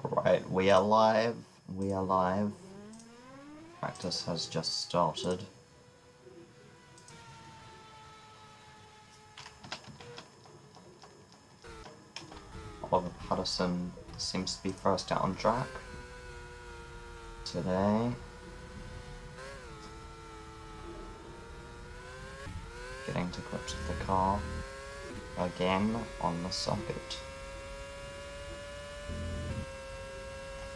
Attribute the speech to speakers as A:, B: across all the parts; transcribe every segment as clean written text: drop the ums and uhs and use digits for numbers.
A: Alright, we are live. We are live. Practice has just started. Oliver Patterson seems to be first out on track today. Getting to grips with the car again on the circuit.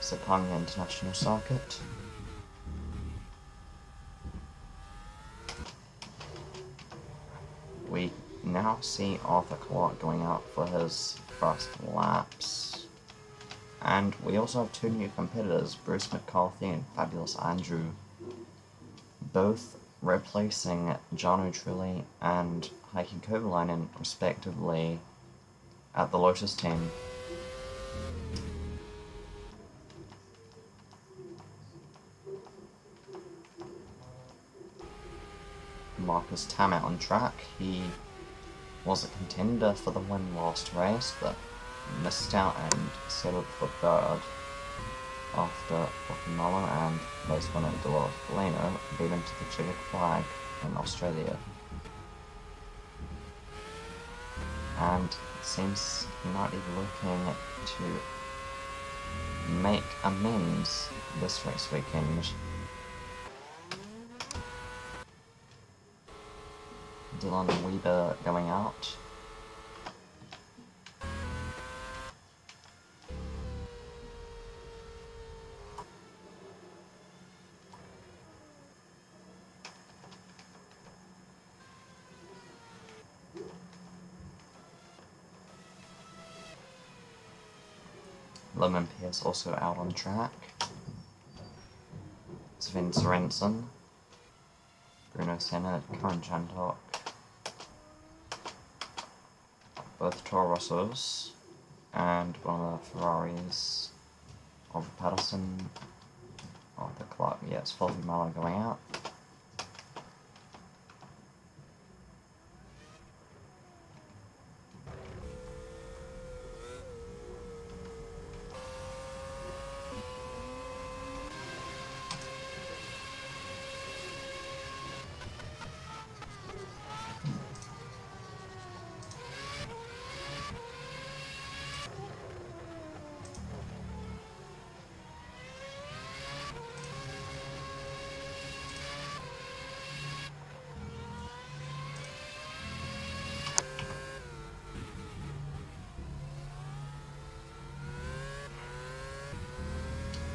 A: Sepang International Circuit. We now see Arthur Clarke going out for his first laps. And we also have two new competitors, Bruce McCarthy and Fabulous Andrew, both replacing Jarno Trulli and Heikki Kovalainen respectively at the Lotus team. Marcus Tammett on track. He was a contender for the win last race, but missed out and settled for third after Guatemala and race winner Dolores Bolino beat him to the checkered flag in Australia. And it seems he might be looking to make amends this race weekend. Dylan Weber going out. Lemon Pierce also out on track. Sven Sorensen, Bruno Senna, Karen Chandhok, both Toro Rossos, and one of the Ferraris, Oliver Patterson, Arthur Clarke, yeah, it's Fulvio Malo going out.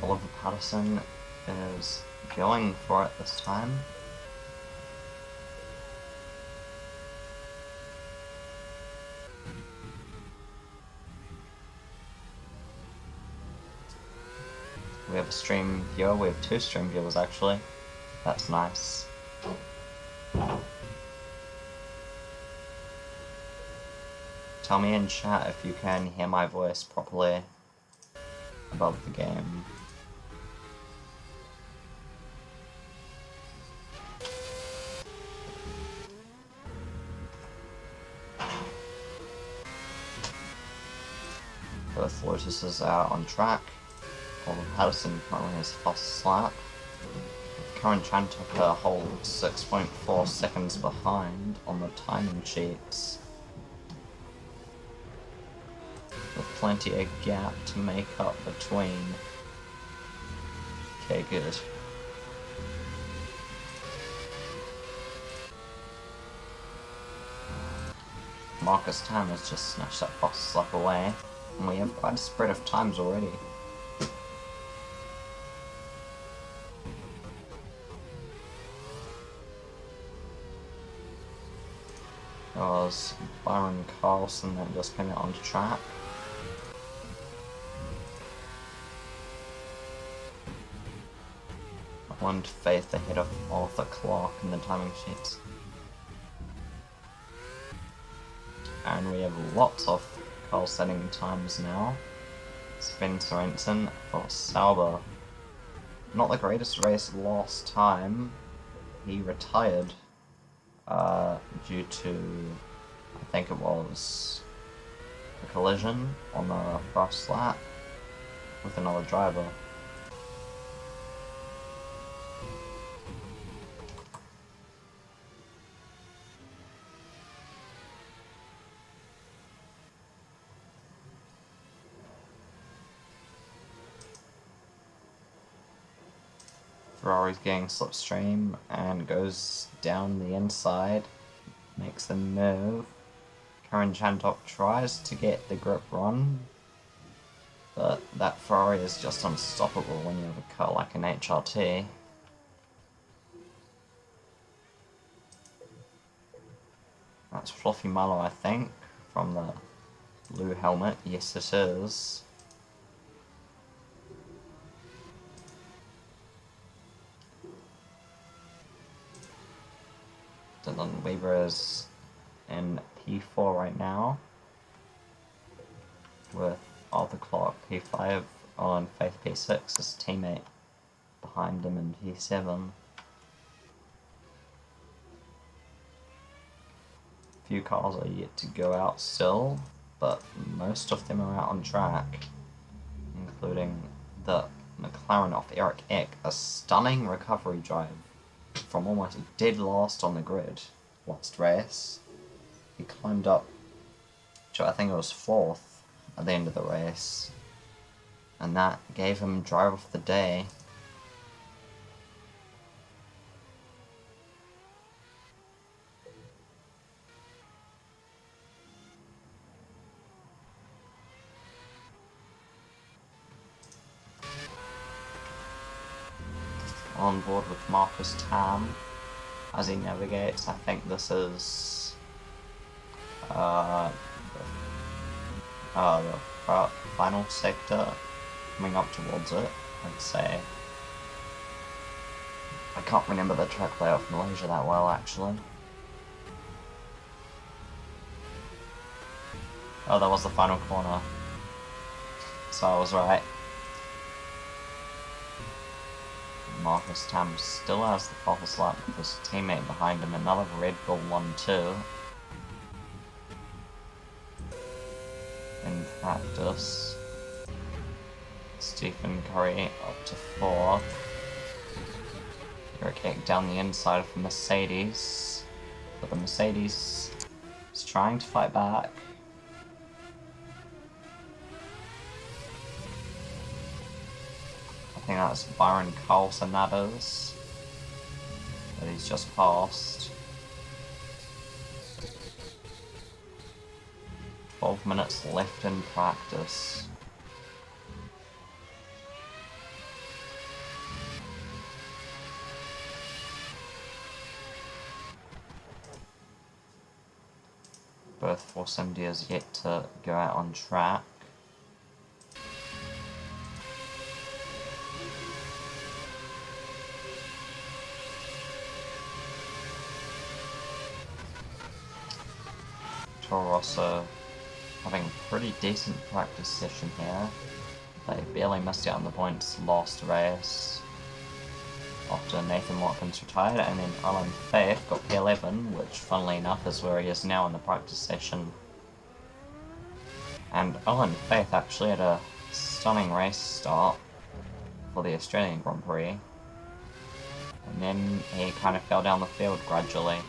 A: Oliver Patterson is going for it this time. We have a stream viewer, we have two stream viewers actually. That's nice. Tell me in chat if you can hear my voice properly above the game. Both Lotuses are on track. Oliver Patterson currently has fastest lap. Karen Chandhok a whole 6.4 seconds behind on the timing sheets, with plenty of gap to make up between. Okay, good. Marcus Tam has just snatched that fastest lap away, and we have quite a spread of times already. There was Byron Carlson that just came out onto track. One faith ahead of Arthur Clarke in the timing sheets. And we have lots of car setting times now. Sven Sorensen for Sauber. Not the greatest race last time. He retired due to, I think it was a collision on the first lap. with another driver. Ferrari's getting slipstream and goes down the inside, makes the move. Karen Chandok tries to get the grip run, but that Ferrari is just unstoppable when you have a car like an HRT. That's Fluffy Mallow, I think, from the blue helmet. Yes, it is. Dylan Weaver is in P4 right now, with Arthur Clark P5 on Faith P6, his teammate behind him in P7. Few cars are yet to go out still, but most of them are out on track, including the McLaren off Eric Eck, a stunning recovery drive from almost dead last on the grid last race. He climbed up to, I think it was 4th at the end of the race, and that gave him driver of the day. On board with Marcus Tam as he navigates. I think this is the final sector, coming up towards it, I'd say. I can't remember the track layout of Malaysia that well, actually. Oh, that was the final corner, so I was right. Marcus Tam still has the fastest lap with his teammate behind him, another Red Bull 1-2. In practice, Stephen Curry up to 4th. Eric Eck down the inside of Mercedes, but the Mercedes is trying to fight back. I think that's Byron Carlson, that is, that he's just passed. 12 minutes left in practice. Both Force India is yet to go out on track. Toro Rosso having a pretty decent practice session here. They barely missed out on the points last race after Nathan Watkins retired, and then Alan Faith got P11, which funnily enough is where he is now in the practice session. And Alan Faith actually had a stunning race start for the Australian Grand Prix, and then he kind of fell down the field gradually.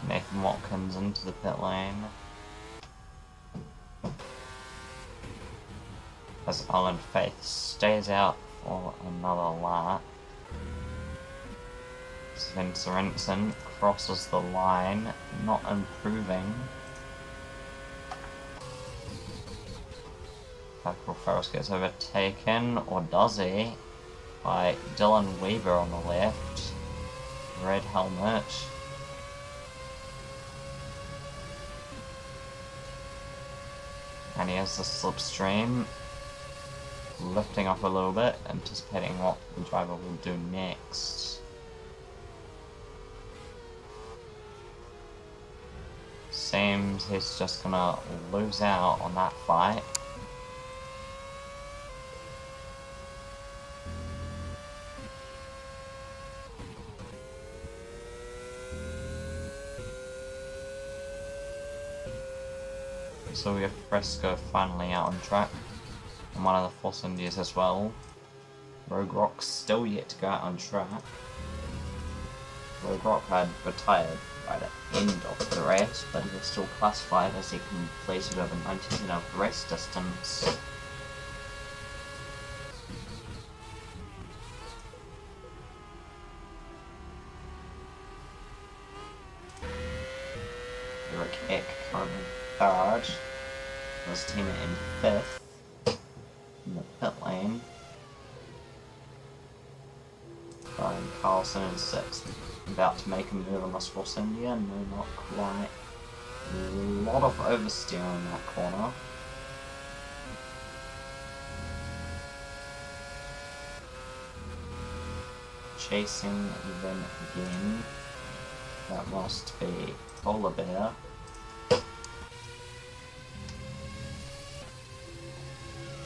A: Nathan Watkins into the pit lane as Alan Faith stays out for another lap. Sven Sorensen crosses the line, not improving. Michael Ferris gets overtaken, or does he, by Dylan Weaver on the left. Red helmet. And he has the slipstream, lifting up a little bit, anticipating what the driver will do next. Seems he's just gonna lose out on that fight. So we have Fresco finally out on track, and one of the Force Indias as well. Rogue Rock's still yet to go out on track. Rogue Rock had retired right at the end of the race, but he was still classified as he completed over 90% of the race distance. Eric Eck currently third, his teammate in fifth in the pit lane. Brian Carlson in sixth, about to make a move on this Force India, no, not quite. A lot of oversteer in that corner. Chasing them again. That must be Polar Bear.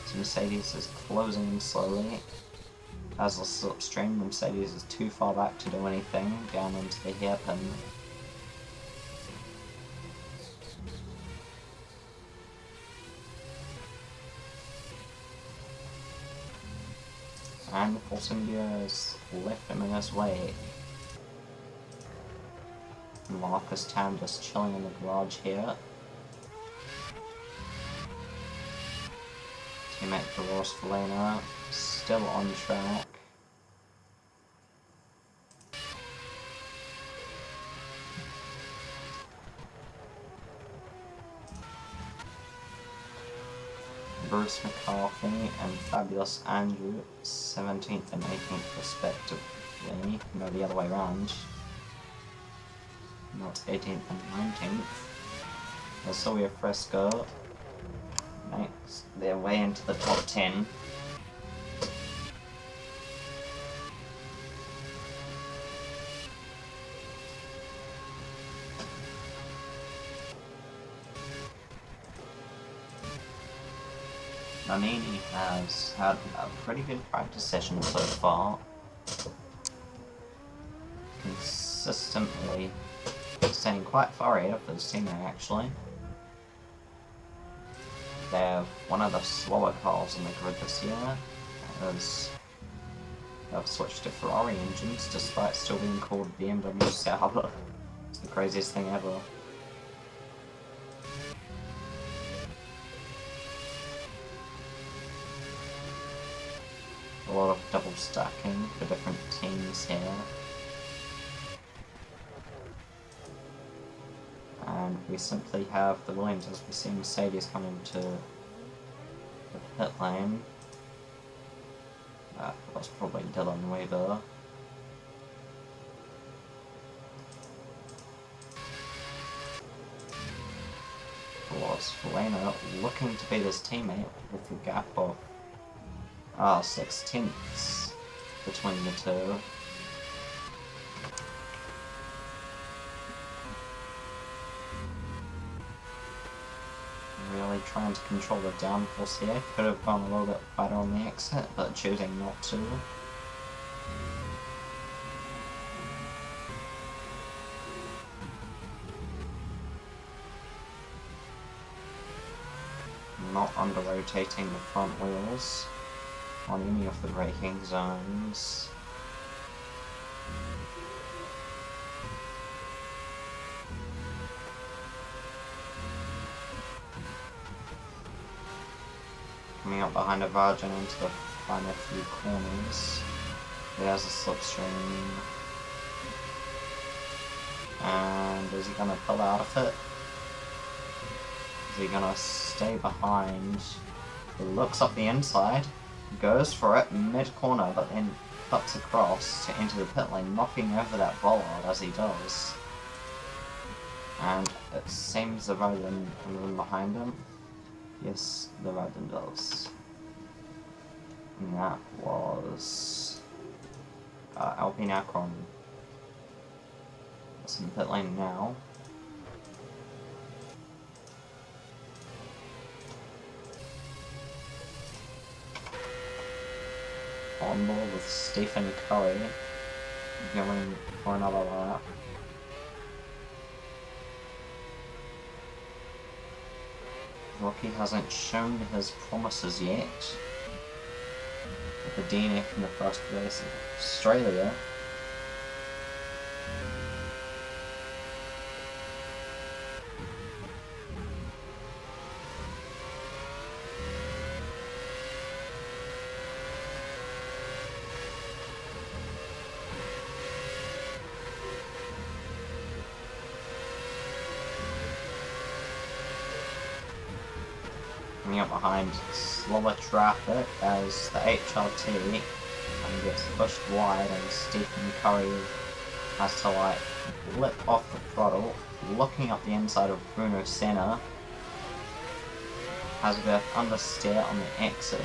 A: So Mercedes is closing slowly. As the slipstream, Mercedes is too far back to do anything, down into the hairpin. And Force India has left him in his way. Marcus Tam just chilling in the garage here. Teammate Dolores Valena still on track. Bruce McCarthy and Fabulous Andrew, 17th and 18th respectively. No, the other way around. Not 18th and 19th. So we have Fresco. Makes their way into the top 10. Nannini has had a pretty good practice session so far. Consistently staying quite far ahead of his teammate actually. They have one of the slower cars in the grid this year, as they've switched to Ferrari engines despite still being called BMW Sauber. It's the craziest thing ever. A lot of double stacking for different teams here. And we simply have the Williams as we see Mercedes coming to the pit lane. That was probably Dylan Weber. Was Valena looking to beat his teammate with a gap of 6/10 between the two. Really trying to control the downforce here. Could have gone a little bit better on the exit, but choosing not to. Not under-rotating the front wheels on any of the braking zones. Coming up behind a Virgin into the final few corners. There's a slipstream. And is he going to pull out of it? Is he going to stay behind? He looks up the inside, goes for it mid-corner, but then cuts across to enter the pit lane, knocking over that bollard as he does. And it seems the Virgin behind him. Yes, the Raiden does. And that was Alpine Akron. That's in pit lane now. On board with Stephen Curry going for another lap. Rocky hasn't shown his promises yet. With the DNF in the first race in Australia. Coming up behind slower traffic as the HRT gets pushed wide and Stephen Curry has to like lip off the throttle, looking up the inside of Bruno Senna, has a bit of understeer on the exit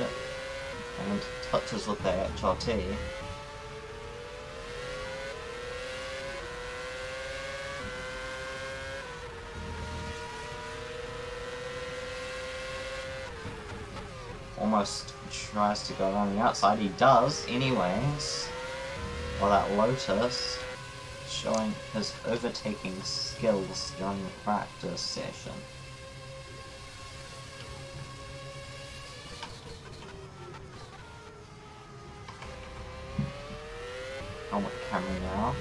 A: and touches with the HRT. Almost tries to go around the outside. He does, anyways. While that Lotus showing his overtaking skills during the practice session. Helmet camera now.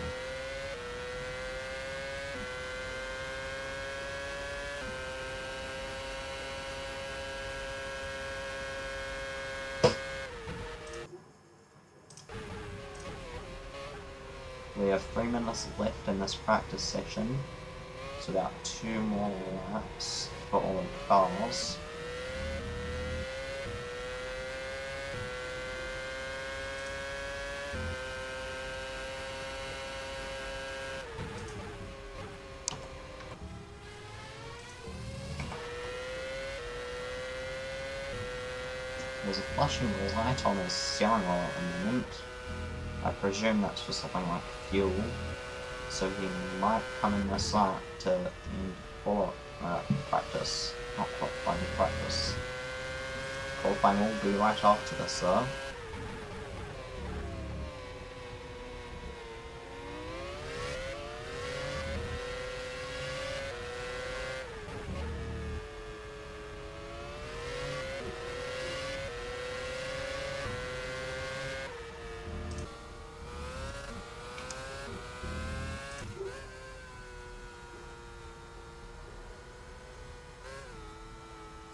A: We have 3 minutes left in this practice session, so about 2 more laps for all the cars. There's a flashing light on his steering wheel at the moment. I presume that's for something like fuel, so he might come in this lap to follow practice, not qualifying, practice. Qualifying will be right after this though.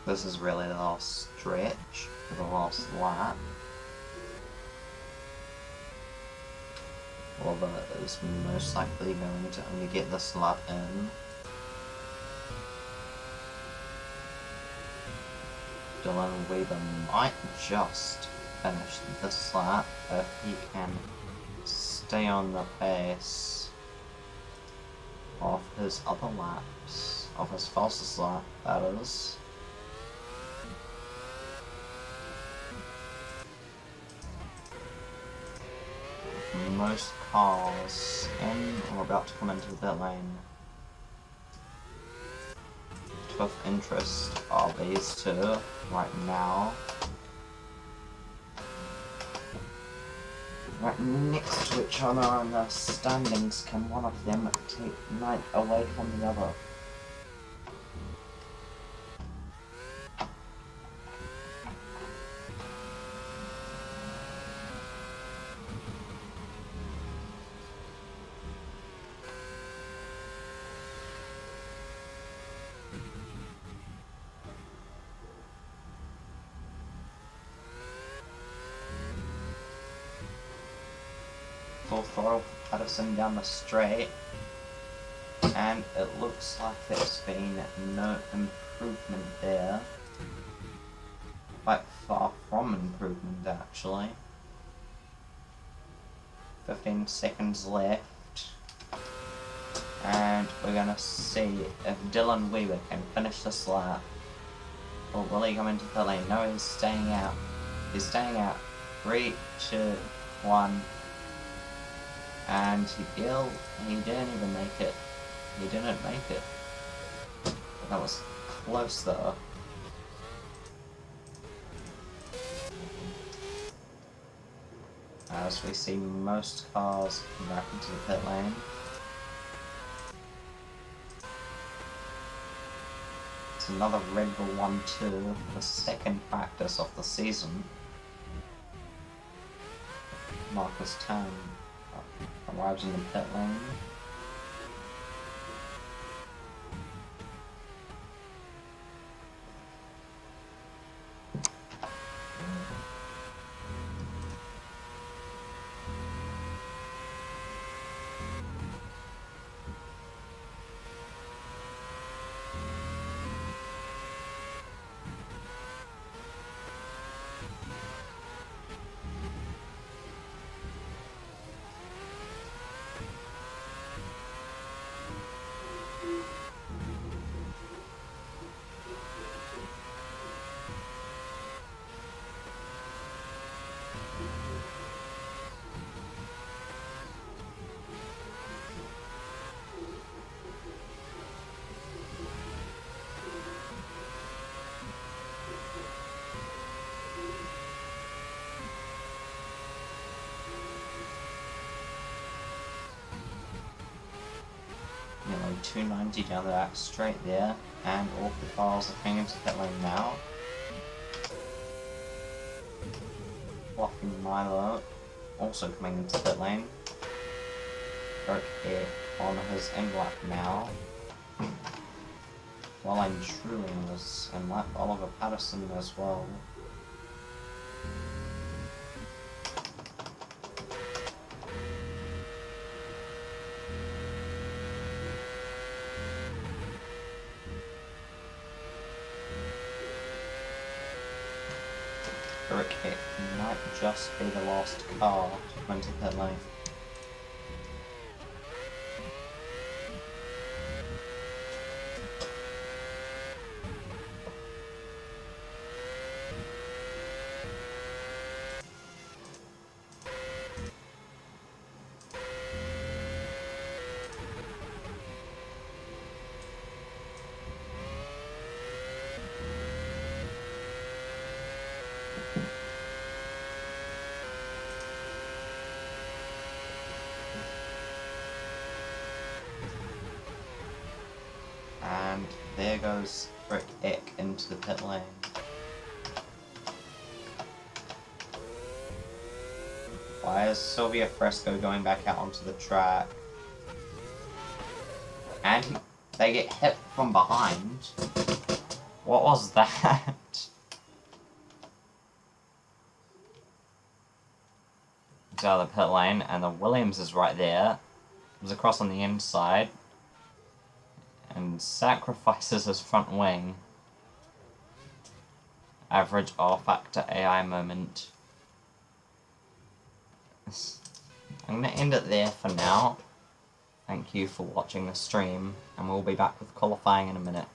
A: This is really the last stretch for the last lap. Oliver is most likely going to only get this lap in. Dylan Weber might just finish this lap if he can stay on the pace of his other laps, of his fastest lap, that is. Most cars in or about to come into the pit lane of interest are these two right now. Right next to each other in the standings. Can one of them take night away from the other? Full throttle for Patterson down the straight, and it looks like there's been no improvement there. Quite far from improvement actually. 15 seconds left, and we're gonna see if Dylan Weber can finish this lap Or will he come into pit lane? No, he's staying out. He's staying out. 3, 2, 1. And he didn't even make it. He didn't make it. But that was close though. As we see most cars come back into the pit lane. It's another Red Bull 1-2, the second practice of the season. Marcus Tan arrives in the pit lane. Nearly 290 down the back straight there, and all the cars are coming into pit lane now. Blocking Milo, also coming into pit lane. Eric here on his end lap now. Well, I'm truly on his end lap. Oliver Patterson as well. Cricket might just be the last car to come into pit lane. And there goes Rick Eck into the pit lane. Why is Sylvia Fresco going back out onto the track? And they get hit from behind. What was that? He's out of the pit lane, and the Williams is right there. Comes across on the inside. And sacrifices his front wing. Average R-Factor AI moment. I'm going to end it there for now. Thank you for watching the stream, and we'll be back with qualifying in a minute.